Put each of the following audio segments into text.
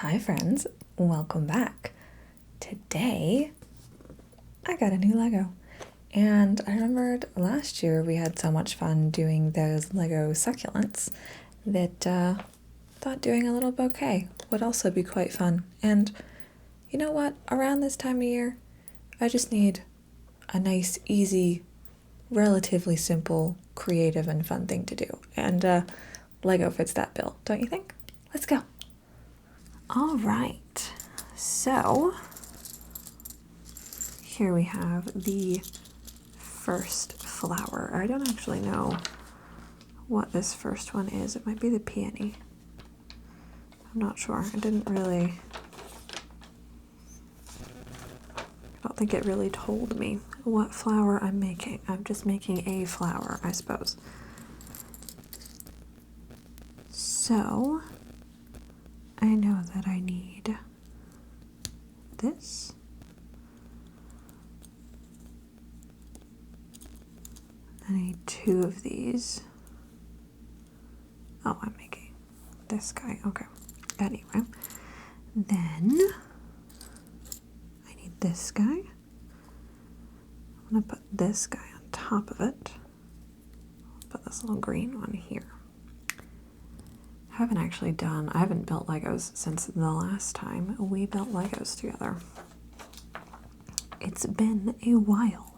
Hi friends, welcome back. Today I got a new Lego, and I remembered last year we had so much fun doing those Lego succulents that thought doing a little bouquet would also be quite fun. And you know what, around this time of year I just need a nice, easy, relatively simple, creative and fun thing to do, and Lego fits that bill, don't you think? Let's go. All right, so here we have the first flower. I don't actually know what this first one is. It might be the peony. I'm not sure. I don't think it really told me what flower I'm making. I'm just making a flower, I suppose. So I know that I need this. I need 2 of these. Oh, I'm making this guy. Okay. Anyway, then I need this guy. I'm going to put this guy on top of it. Put this little green one here. I haven't built Legos since the last time we built Legos together. It's been a while.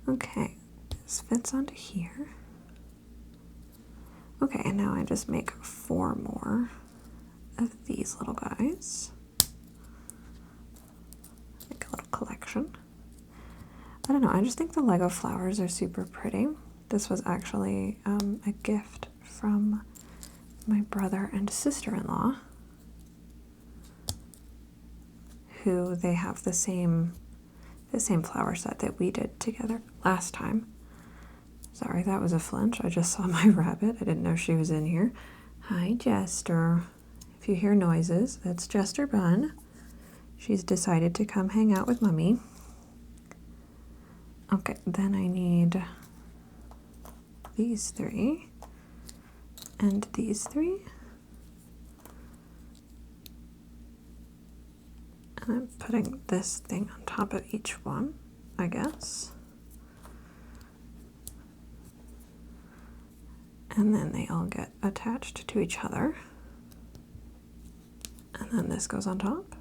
Okay, this fits onto here. Okay, and now I just make 4 more of these little guys. Make a little collection. I don't know, I just think the Lego flowers are super pretty. This was actually a gift from my brother and sister-in-law, who they have the same flower set that we did together last time. Sorry, that was a flinch. I just saw my rabbit. I didn't know she was in here. Hi, Jester. If you hear noises, that's Jester Bun. She's decided to come hang out with Mummy. Okay, then I need these 3. And these 3. And I'm putting this thing on top of each one, I guess. And then they all get attached to each other. And then this goes on top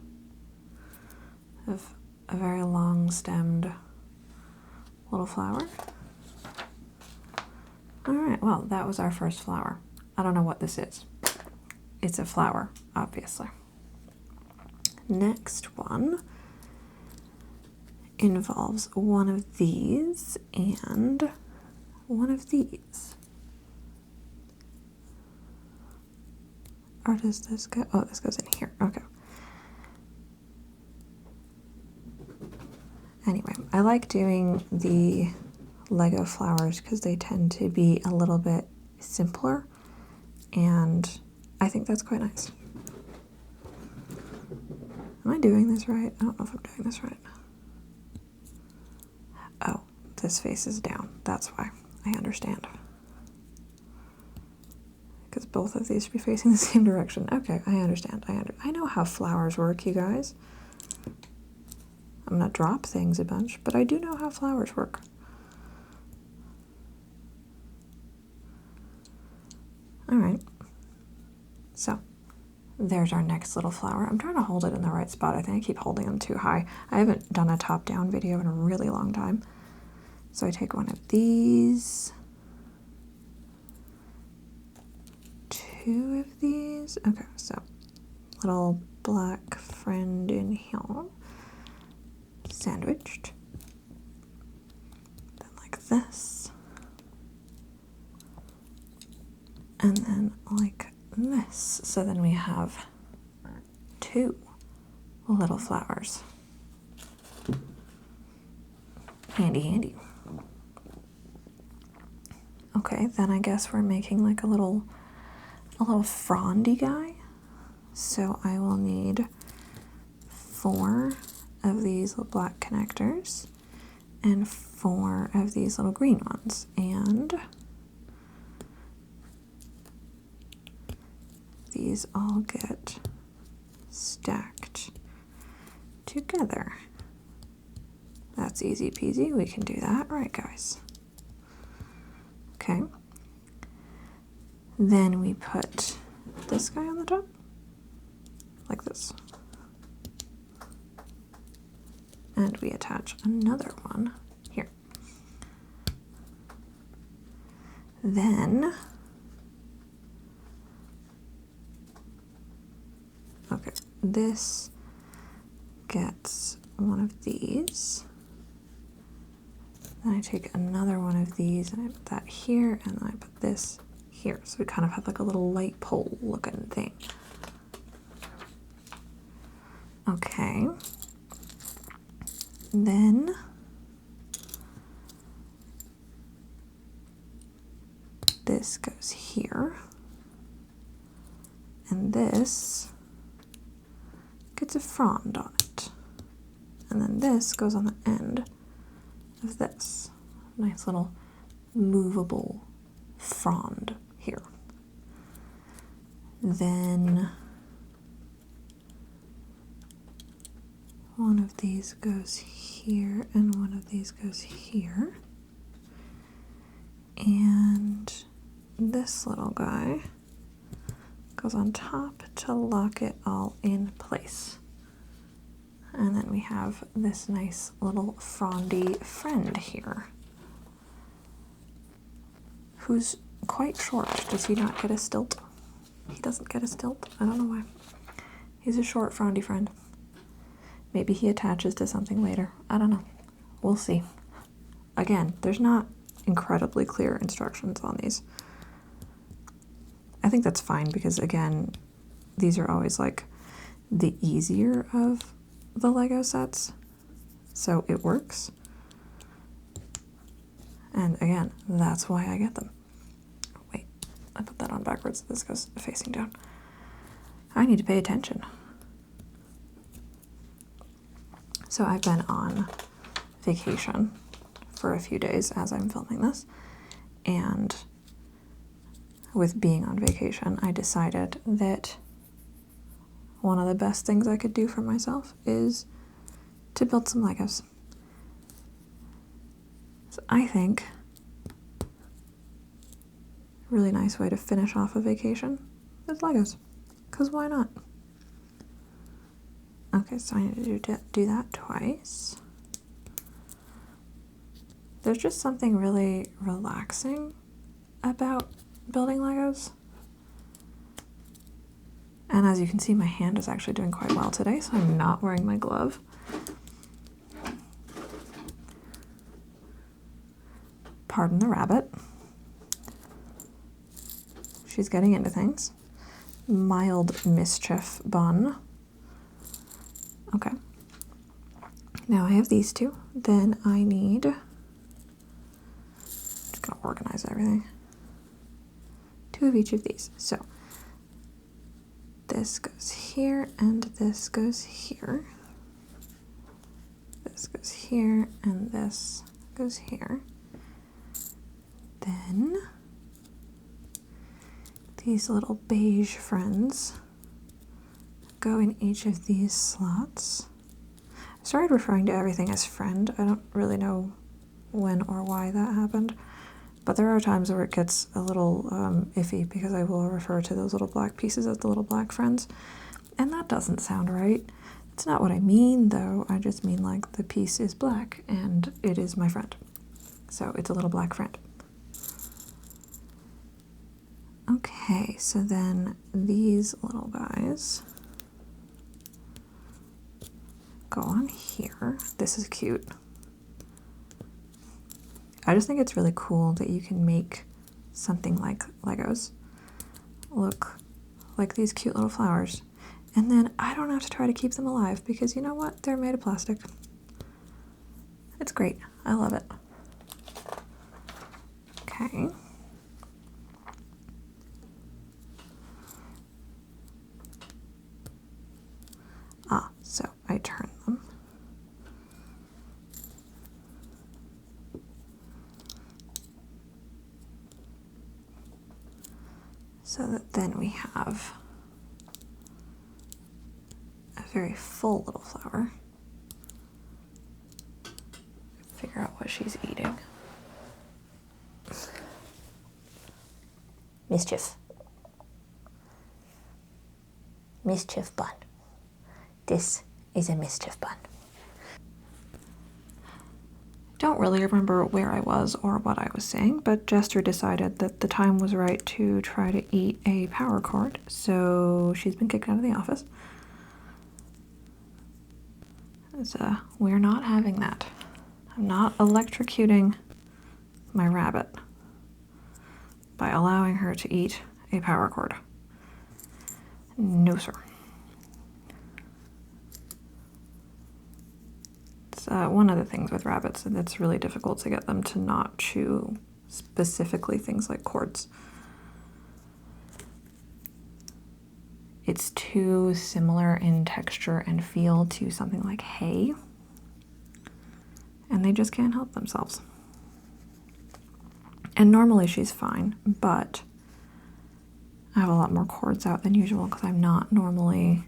of a very long-stemmed little flower. All right, well, that was our first flower. I don't know what this is. It's a flower, obviously. Next one involves one of these and one of these. Or does this go? Oh, this goes in here. Okay. Anyway, I like doing the Lego flowers because they tend to be a little bit simpler, and I think that's quite nice. Am I doing this right? I don't know if I'm doing this right. Oh, this face is down. That's why. I understand. Because both of these should be facing the same direction. Okay, I understand. I know how flowers work, you guys. I'm gonna drop things a bunch, but I do know how flowers work. All right. So there's our next little flower. I'm trying to hold it in the right spot. I think I keep holding them too high. I haven't done a top-down video in a really long time. So I take one of these. 2 of these. Okay, so little black friend in here. Sandwiched. Then like this. And then like this. So then we have 2 little flowers. Handy, handy. Okay, then I guess we're making like a little frondy guy. So I will need 4 of these little black connectors and 4 of these little green ones. And these all get stacked together. That's easy peasy. We can do that, right, guys? Okay. Then we put this guy on the top, like this. And we attach another one here. Then, okay, this gets one of these. Then I take another one of these and I put that here, and then I put this here. So we kind of have like a little light pole looking thing. Okay. Then this goes here, and this gets a frond on it, and then this goes on the end of this nice little movable frond here. Then one of these goes here and one of these goes here, and this little guy goes on top to lock it all in place. And then we have this nice little frondy friend here, who's quite short. Does he not get a stilt? He doesn't get a stilt. I don't know why. He's a short frondy friend. Maybe he attaches to something later. I don't know. We'll see. Again, there's not incredibly clear instructions on these. I think that's fine because, again, these are always like the easier of the Lego sets, so it works. And again, that's why I get them. Wait, I put that on backwards. This goes facing down. I need to pay attention. So I've been on vacation for a few days as I'm filming this, and with being on vacation, I decided that one of the best things I could do for myself is to build some Legos. So I think a really nice way to finish off a vacation is Legos, because why not? Okay, so I need to do that twice. There's just something really relaxing about building Legos. And as you can see, my hand is actually doing quite well today, so I'm not wearing my glove. Pardon the rabbit. She's getting into things. Mild mischief bun. Okay. Now I have these two. Then I need, just gonna organize everything. Two of each of these. So this goes here and this goes here. This goes here and this goes here. Then these little beige friends go in each of these slots. I started referring to everything as friend. I don't really know when or why that happened, but there are times where it gets a little iffy because I will refer to those little black pieces as the little black friends, and that doesn't sound right. It's not what I mean, though. I just mean like the piece is black and it is my friend. So it's a little black friend. Okay, so then these little guys go on here. This is cute. I just think it's really cool that you can make something like Legos look like these cute little flowers. And then I don't have to try to keep them alive because you know what? They're made of plastic. It's great. I love it. Okay. So I turn them. So that then we have very full little flower. Figure out what she's eating. Mischief. Mischief bun. This is a mischief bun. Don't really remember where I was or what I was saying, but Jester decided that the time was right to try to eat a power cord, so she's been kicked out of the office. So we're not having that. I'm not electrocuting my rabbit by allowing her to eat a power cord. No, sir. It's one of the things with rabbits, and it's really difficult to get them to not chew specifically things like cords. It's too similar in texture and feel to something like hay, and they just can't help themselves. And normally she's fine, but I have a lot more cords out than usual because I'm not normally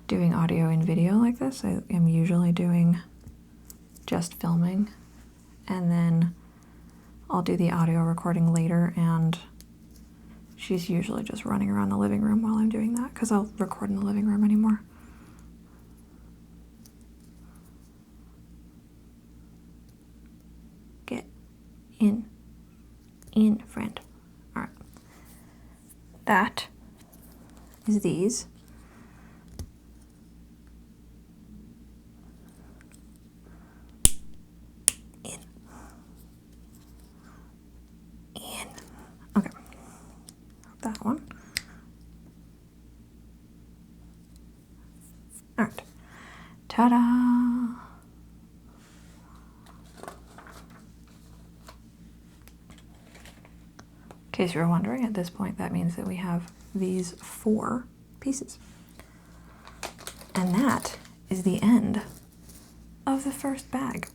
doing audio and video like this. I am usually doing just filming, and then I'll do the audio recording later, and she's usually just running around the living room while I'm doing that because I'll record in the living room anymore. Get in, friend. All right. That is these. Okay. That one. All right. Ta-da! In case you're wondering, at this point, that means that we have these 4 pieces. And that is the end of the first bag.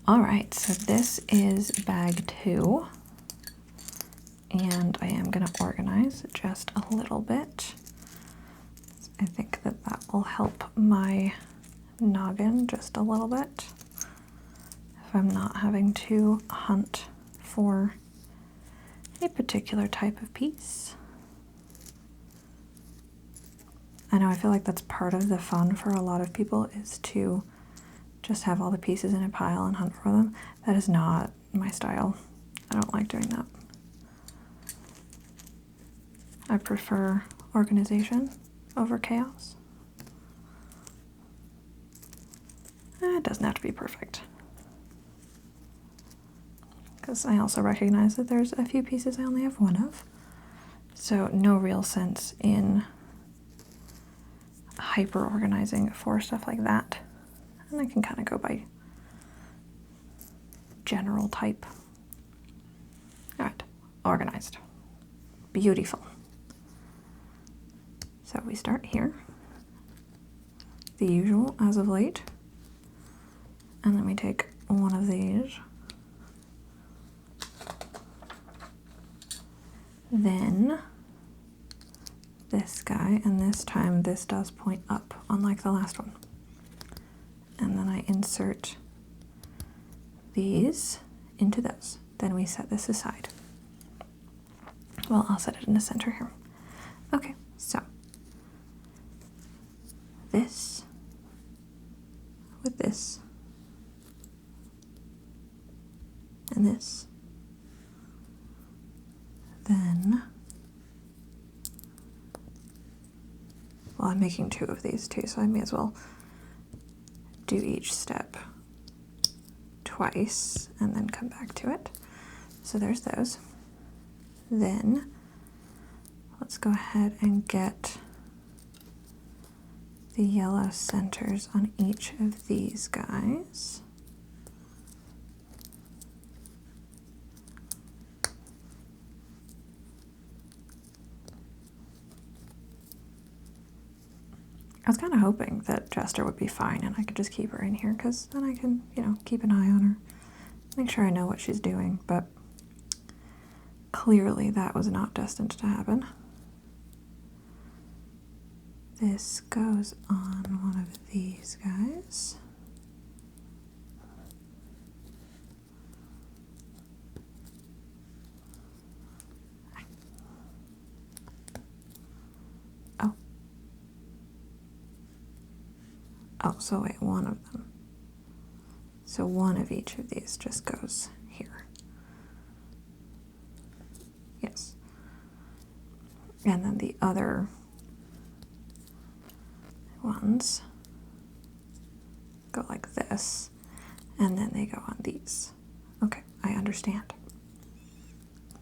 All right, so this is bag 2, and I am going to organize just a little bit. I think that that will help my noggin just a little bit if I'm not having to hunt for a particular type of piece. I know, I feel like that's part of the fun for a lot of people, is to just have all the pieces in a pile and hunt for them. That is not my style. I don't like doing that. I prefer organization over chaos. It doesn't have to be perfect, because I also recognize that there's a few pieces I only have one of, so no real sense in hyper organizing for stuff like that. And I can kind of go by general type. All right, organized. Beautiful. So we start here. The usual as of late. And then we take one of these. Then this guy, and this time this does point up, unlike the last one. And then I insert these into those. Then we set this aside. Well, I'll set it in the center here. Okay, so this with this and this. Then, well, I'm making 2 of these too, so I may as well do each step twice and then come back to it. So there's those. Then let's go ahead and get the yellow centers on each of these guys. I was kind of hoping that Jester would be fine and I could just keep her in here, because then I can, keep an eye on her, make sure I know what she's doing, but Clearly that was not destined to happen. This goes on one of these guys. Oh, so wait, one of them. So one of each of these just goes here. Yes. And then the other ones go like this, and then they go on these. Okay, I understand.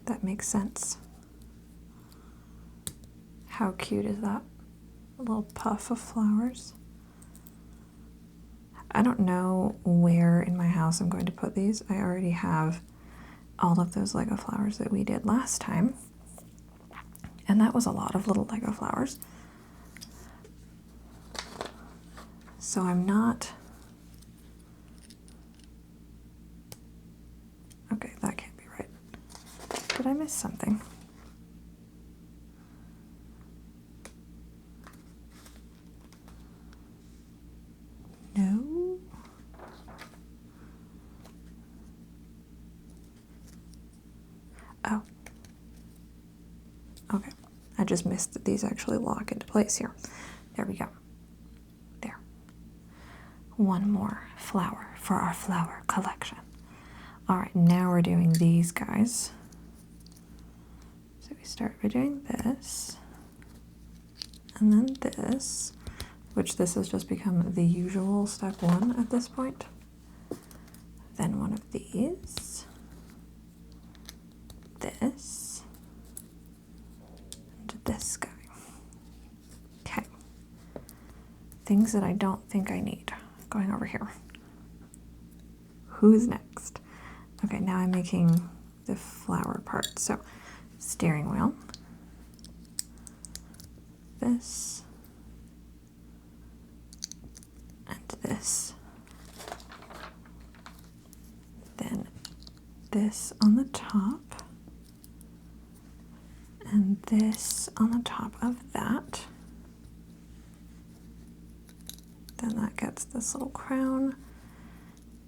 That makes sense. How cute is that? A little puff of flowers. I don't know where in my house I'm going to put these. I already have all of those Lego flowers that we did last time. And that was a lot of little Lego flowers. So I'm not... Okay, that can't be right. Did I miss something? No? Oh. Okay. I just missed that these actually lock into place here. There we go. There. One more flower for our flower collection. All right, now we're doing these guys. So we start by doing this, and then this, which this has just become the usual step one at this point. Then one of these, this, and this guy. Okay. Things that I don't think I need. Going over here. Who's next? Okay, now I'm making the flower part. So, steering wheel. This. And this. Then this on the top. And this on the top of that. Then that gets this little crown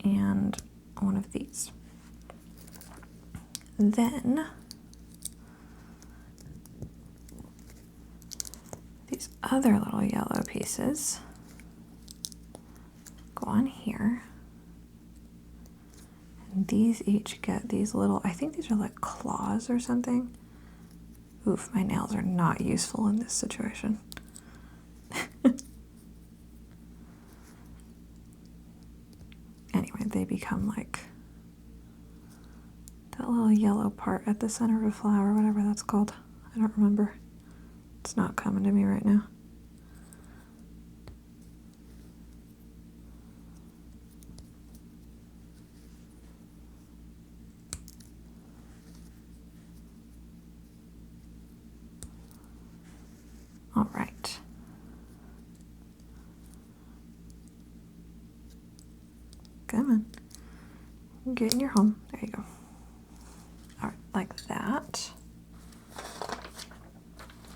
and one of these. Then these other little yellow pieces go on here. And these each get these little, I think these are like claws or something. Oof, my nails are not useful in this situation. Anyway, they become like that little yellow part at the center of a flower, whatever that's called. I don't remember. It's not coming to me right now. All right. Come on. Get in your home. There you go. All right, like that.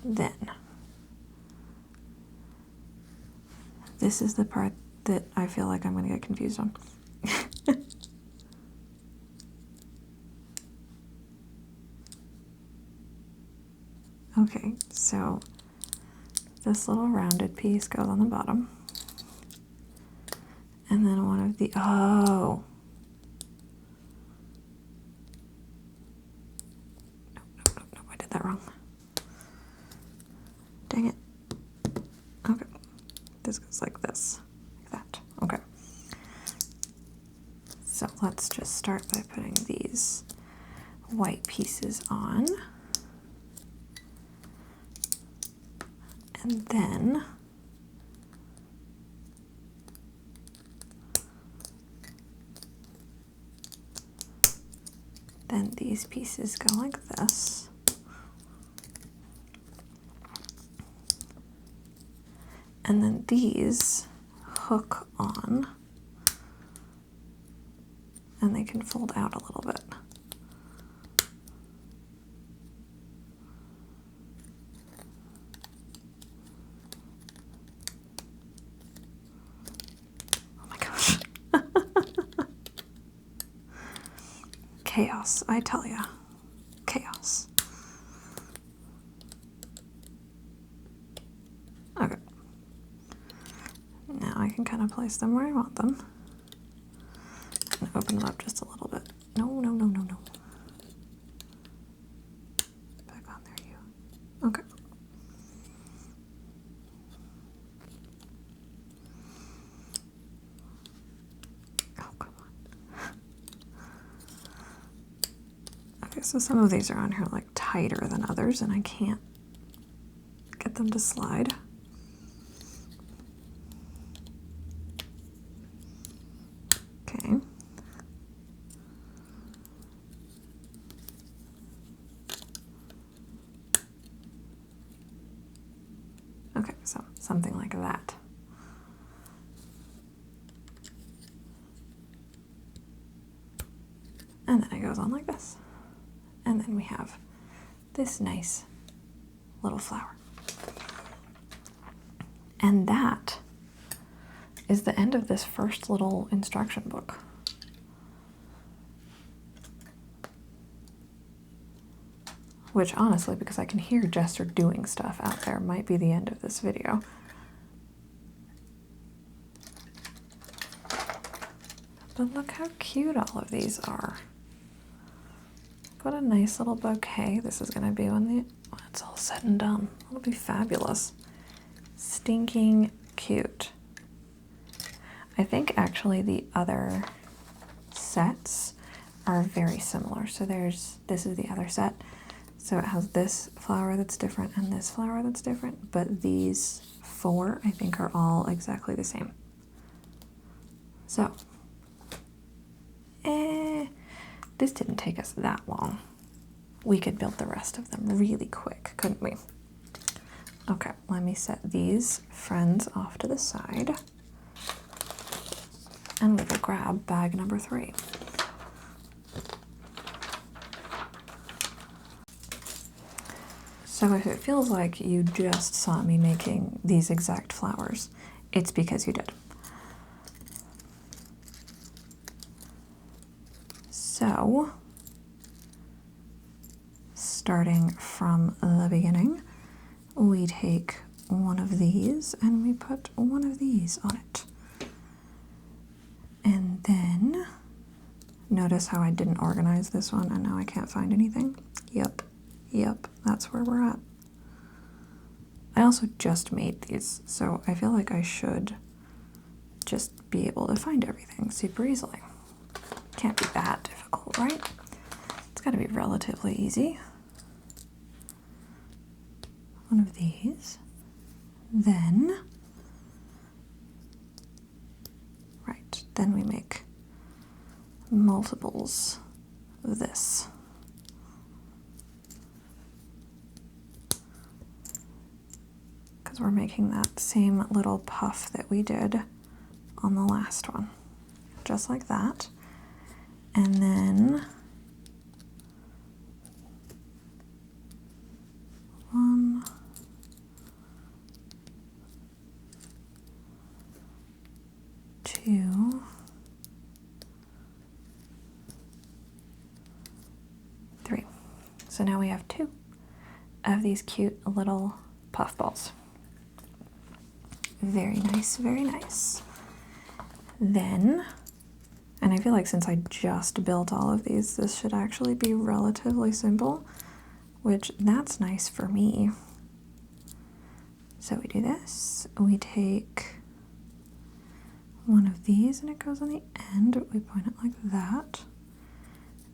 Then, this is the part that I feel like I'm going to get confused on. Okay, so this little rounded piece goes on the bottom. And then one of the, oh. No, I did that wrong. Dang it. Okay. This goes like this, like that. Okay. So let's just start by putting these white pieces on. And then these pieces go like this. And then these hook on, and they can fold out a little bit. chaos, I tell ya. Chaos. Okay. Now I can kind of place them where I want them. And open them up just a little bit. No, no, no, no, no. Back on there, you. Okay. Oh, come on. Okay, so some of these are on here like tighter than others, and I can't get them to slide. Okay. Okay, so something like that. And then it goes on like this. And then we have this nice little flower. And that is the end of this first little instruction book. Which honestly, because I can hear Jester doing stuff out there, might be the end of this video. But look how cute all of these are. What a nice little bouquet this is going to be when it's all said and done. It'll be fabulous. Stinking cute. I think actually the other sets are very similar. So this is the other set. So it has this flower that's different and this flower that's different, but these 4 I think are all exactly the same. So, this didn't take us that long. We could build the rest of them really quick, couldn't we? Okay, let me set these friends off to the side. And we will grab bag number 3. So if it feels like you just saw me making these exact flowers, it's because you did. So, starting from the beginning, we take one of these and we put one of these on it. And then, notice how I didn't organize this one and now I can't find anything? Yep, that's where we're at. I also just made these, so I feel like I should just be able to find everything super easily. Can't be that difficult, right? It's got to be relatively easy. One of these. Then, right, then we make multiples of this. Because we're making that same little puff that we did on the last one. Just like that. And then 1, 2, 3. So now we have 2 of these cute little puff balls. Very nice, very nice. Then, and I feel like since I just built all of these, this should actually be relatively simple, which that's nice for me. So we do this, we take one of these and it goes on the end, we point it like that,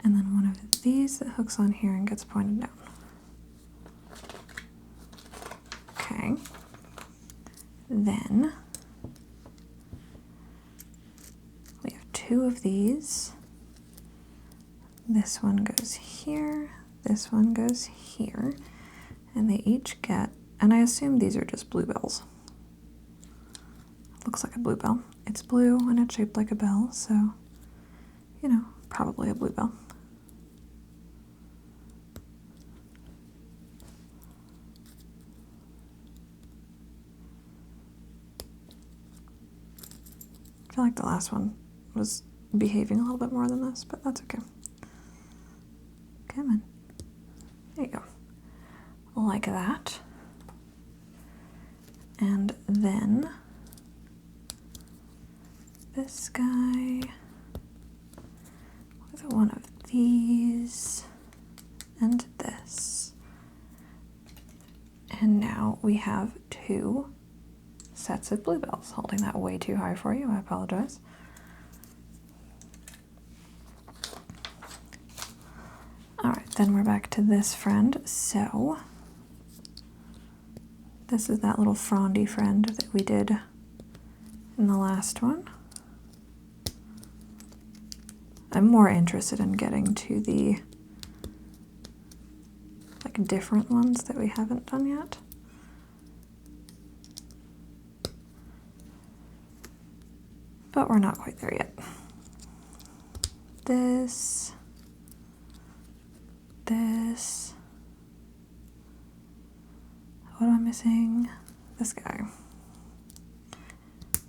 and then one of these that hooks on here and gets pointed down. Okay. Then we have 2 of these. This one goes here, this one goes here, and they each get, and I assume these are just bluebells. Looks like a bluebell. It's blue and it's shaped like a bell, so, you know, probably a bluebell. I feel like the last one was behaving a little bit more than this, but that's okay. come on. There you go. Like that. And then this guy with one of these and this. And now we have 2 sets of bluebells. Holding that way too high for you, I apologize. Alright, then we're back to this friend. So, this is that little frondy friend that we did in the last one. I'm more interested in getting to the different ones that we haven't done yet. But we're not quite there yet. This. What am I missing? This guy.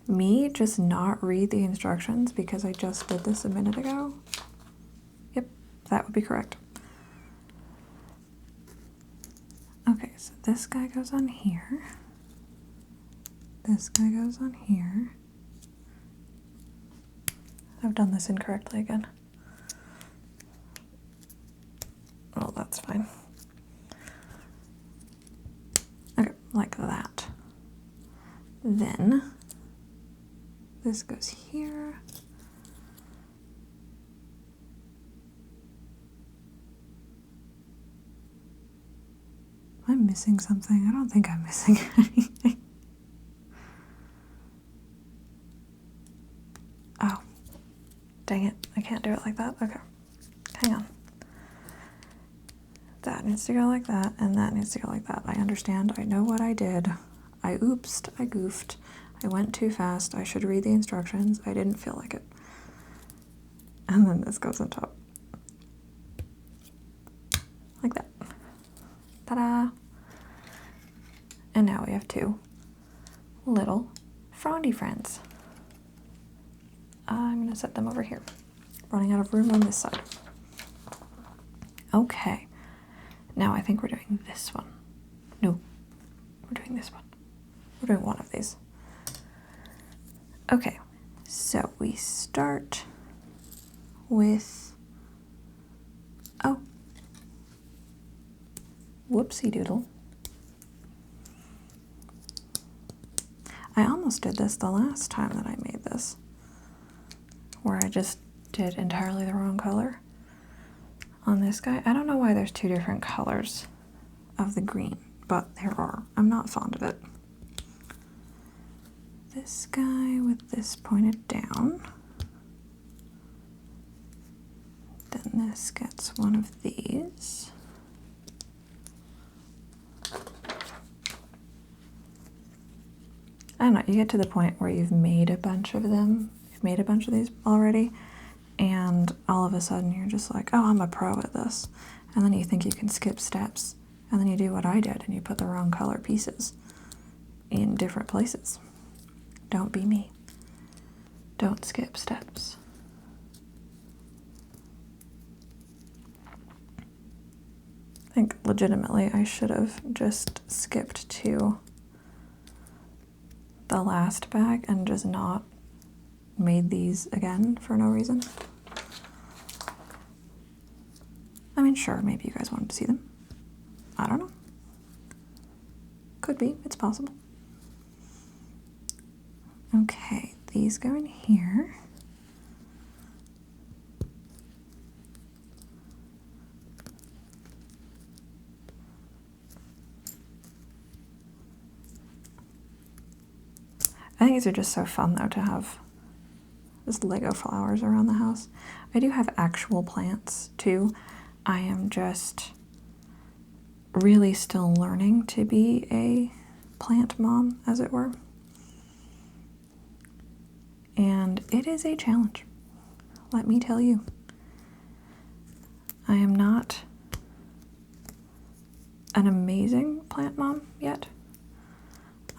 Me just not read the instructions because I just did this a minute ago. Yep, that would be correct. Okay, so this guy goes on here. This guy goes on here. I've done this incorrectly again. Oh, that's fine. Okay, like that. Then this goes here. Am I missing something? I don't think I'm missing anything. Oh, dang it. I can't do it like that. Okay, hang on. That needs to go like that, and that needs to go like that. I understand. I know what I did. I oopsed. I goofed. I went too fast. I should read the instructions. I didn't feel like it. And then this goes on top. Like that. Ta-da! And now we have 2 little frondy friends. I'm going to set them over here. Running out of room on this side. Okay. Now I think we're doing this one. No, we're doing this one. We're doing one of these. Okay, so we start with, oh, whoopsie doodle. I almost did this the last time that I made this, where I just did entirely the wrong color on this guy. I don't know why there's 2 different colors of the green, but there are. I'm not fond of it. This guy with this pointed down. Then this gets one of these. I don't know, you get to the point where you've made a bunch of them. You've made a bunch of these already, and all of a sudden you're just like, oh, I'm a pro at this. And then you think you can skip steps, and then you do what I did, and you put the wrong color pieces in different places. Don't be me. Don't skip steps. I think legitimately I should have just skipped to the last bag and just not made these again for no reason. I mean, sure, maybe you guys wanted to see them. I don't know. Could be, it's possible. Okay, these go in here. I think these are just so fun though to have just Lego flowers around the house. I do have actual plants too. I am just really still learning to be a plant mom, as it were. And it is a challenge, let me tell you. I am not an amazing plant mom yet.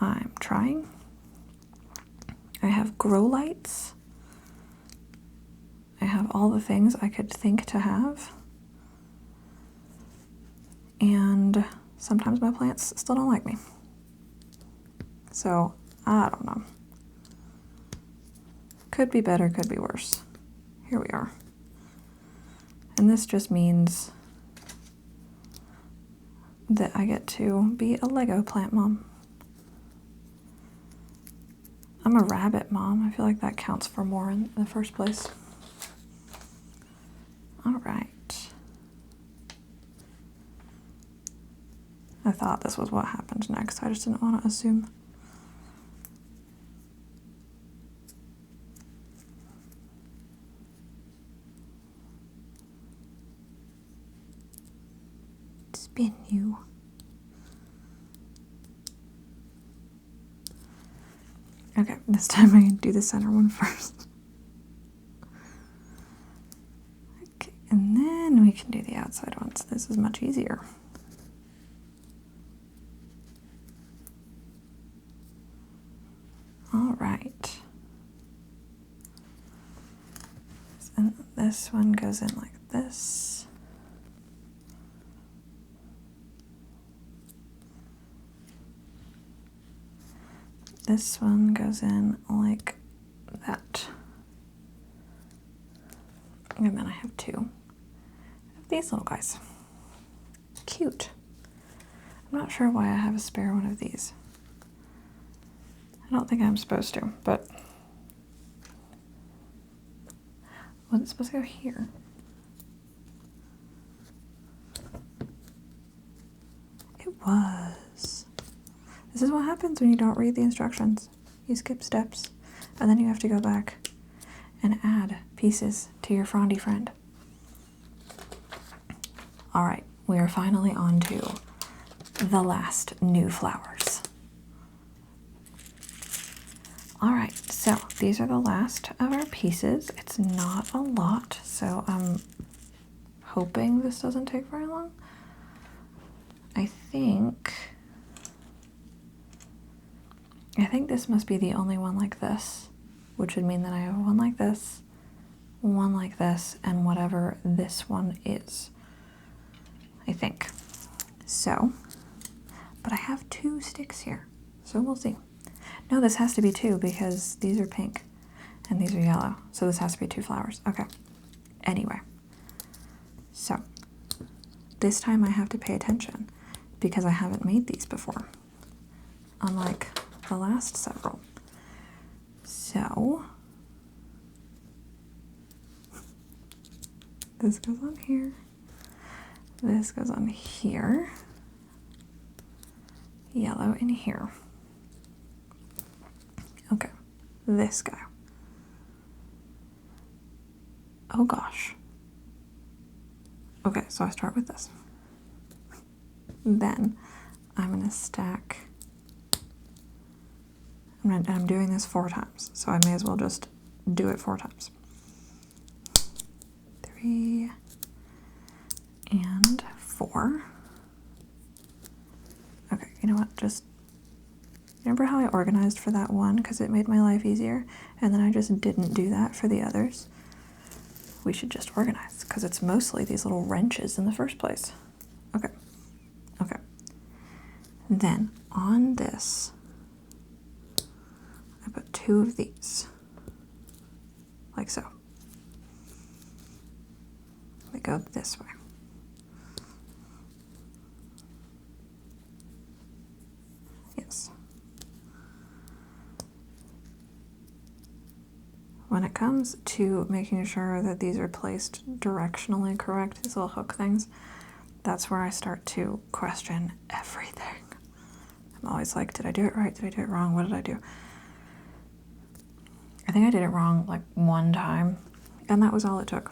I'm trying. I have grow lights. I have all the things I could think to have. and sometimes my plants still don't like me. So, I don't know. Could be better, could be worse. Here we are. And this just means that I get to be a Lego plant mom. I'm a rabbit mom. I feel like that counts for more in the first place. All right. I thought this was what happened next. I just didn't want to assume. Spin you. Okay, this time I do the center one first. Okay, and then we can do the outside ones. This is much easier. All right. And this one goes in like this. This one goes in like that. And then I have two of these little guys. Cute. I'm not sure why I have a spare one of these. I don't think I'm supposed to, but was it supposed to go here? It was. This is what happens when you don't read the instructions. You skip steps, and then you have to go back and add pieces to your Frondy friend. All right, we are finally on to the last new flowers. All right, so these are the last of our pieces. It's not a lot, so I'm hoping this doesn't take very long. I think this must be the only one like this, which would mean that I have one like this, and whatever this one is, I think. So, but I have two sticks here, so we'll see. No, this has to be two because these are pink and these are yellow, so this has to be two flowers. Okay, anyway, so this time I have to pay attention because I haven't made these before, unlike the last several. So this goes on here, this goes on here, yellow in here. Okay, this guy. Oh gosh. Okay, so I start with this. Then I'm gonna stack. I'm doing this 4 times, so I may as well just do it 4 times. 3 and 4. Okay, you know what? Just remember how I organized for that one because it made my life easier, and then I just didn't do that for the others? We should just organize because it's mostly these little wrenches in the first place. Okay, okay. Then on this, I put 2 of these, like so. They go this way. Yes. When it comes to making sure that these are placed directionally correct, these little hook things, that's where I start to question everything. I'm always like, did I do it right? Did I do it wrong? What did I do? I think I did it wrong like 1 time, and that was all it took.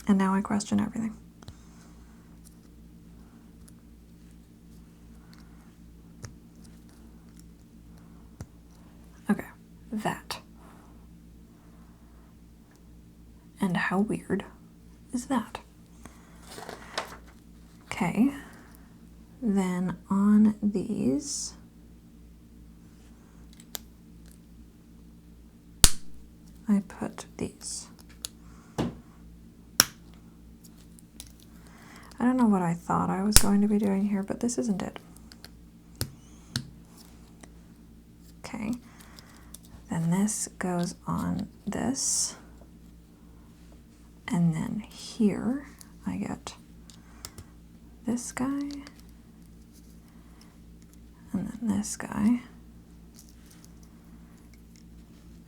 And now I question everything. Okay, that. And how weird is that? Okay, then on these, I put these. I don't know what I thought I was going to be doing here, but this isn't it. Okay, then this goes on this, and then here I get this guy, and then this guy,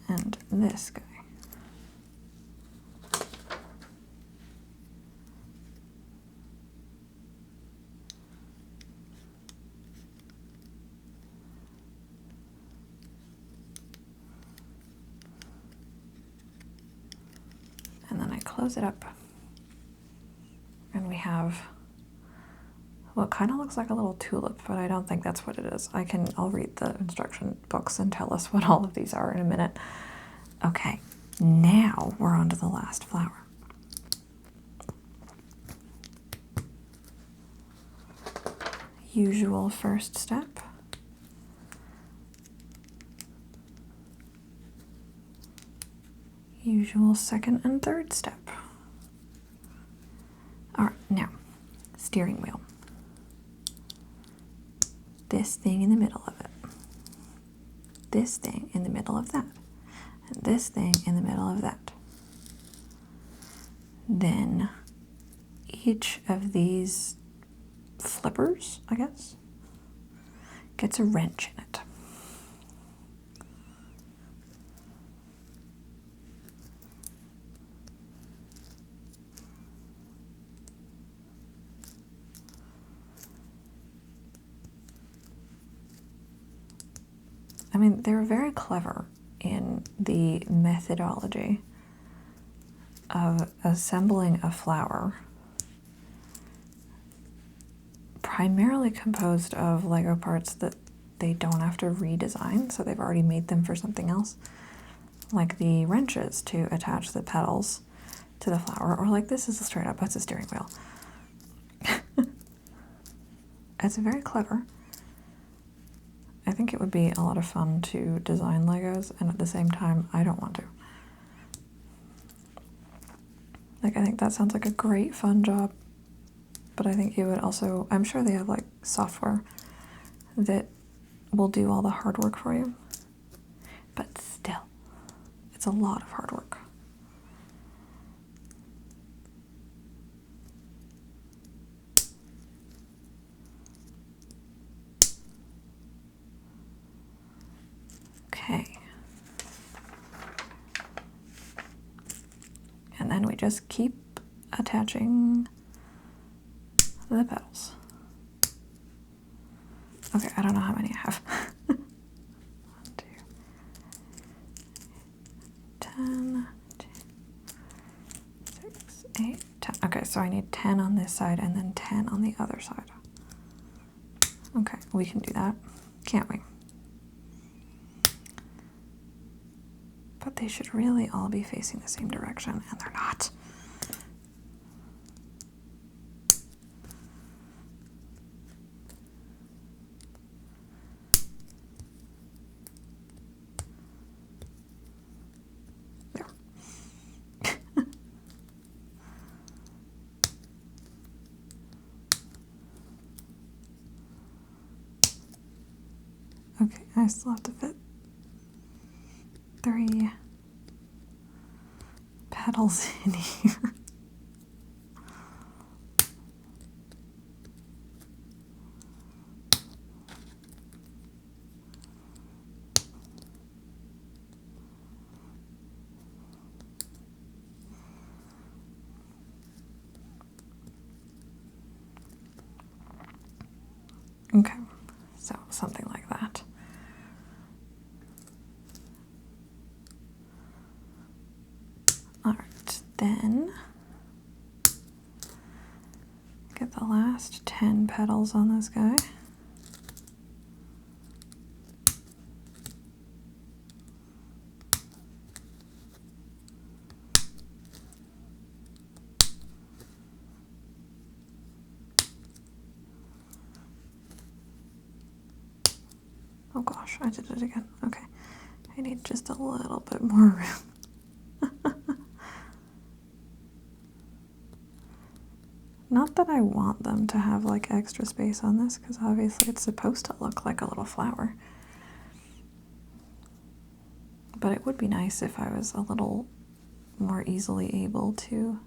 and this guy. And then I close it up, and we have what kind of looks like a little tulip, but I don't think that's what it is. I'll read the instruction books and tell us what all of these are in a minute. Okay, now we're on to the last flower. Usual first step. Usual second and third step. All right, now, steering wheel. This thing in the middle of it. This thing in the middle of that. And this thing in the middle of that. Then each of these flippers, I guess, gets a wrench in it. I mean, they're very clever in the methodology of assembling a flower primarily composed of Lego parts that they don't have to redesign, so they've already made them for something else, like the wrenches to attach the petals to the flower, or like this is straight up, it's a steering wheel. It's very clever. I think it would be a lot of fun to design Legos, and at the same time, I don't want to. Like, I think that sounds like a great fun job, but I think you would also, I'm sure they have like software that will do all the hard work for you, but still, it's a lot of hard work. Okay. And then we just keep attaching the petals. Okay, I don't know how many I have. 1, 2, 10, 6, 8, 10. Okay, so I need 10 on this side and then 10 on the other side. Okay, we can do that, can't we? But they should really all be facing the same direction, and they're not. There. Okay, I still have to fit 3 petals in here. Okay, so something like that. All right, then get the last 10 petals on this guy. Oh gosh, I did it again. Okay, I need just a little bit more room. Not that I want them to have like extra space on this, because obviously it's supposed to look like a little flower. But it would be nice if I was a little more easily able to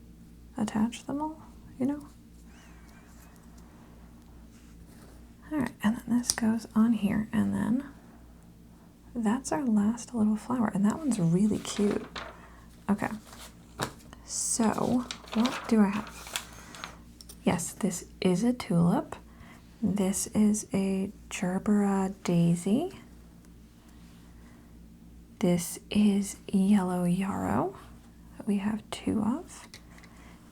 attach them all, you know? Alright, and then this goes on here, and then that's our last little flower, and that one's really cute. Okay, so what do I have? Yes, this is a tulip. This is a gerbera daisy. This is yellow yarrow that we have 2 of.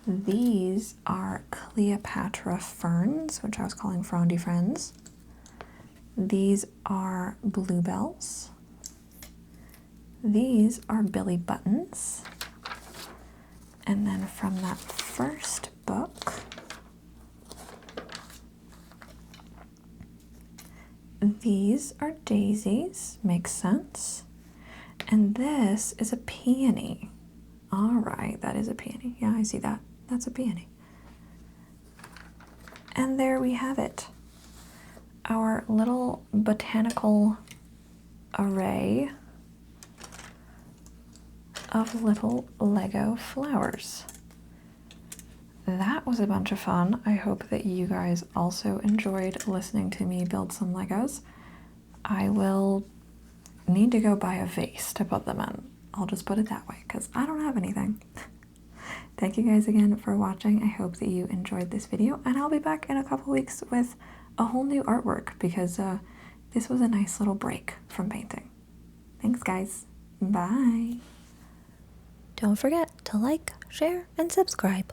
These are Cleopatra ferns, which I was calling frondy friends. These are bluebells. These are billy buttons. And then from that first book, these are daisies, makes sense. And this is a peony. All right, that is a peony. Yeah, I see that. That's a peony. And there we have it. Our little botanical array of little Lego flowers. That was a bunch of fun. I hope that you guys also enjoyed listening to me build some Legos. I will need to go buy a vase to put them in. I'll just put it that way because I don't have anything. Thank you guys again for watching. I hope that you enjoyed this video, and I'll be back in a couple weeks with a whole new artwork because this was a nice little break from painting. Thanks guys. Bye. Don't forget to like, share, and subscribe.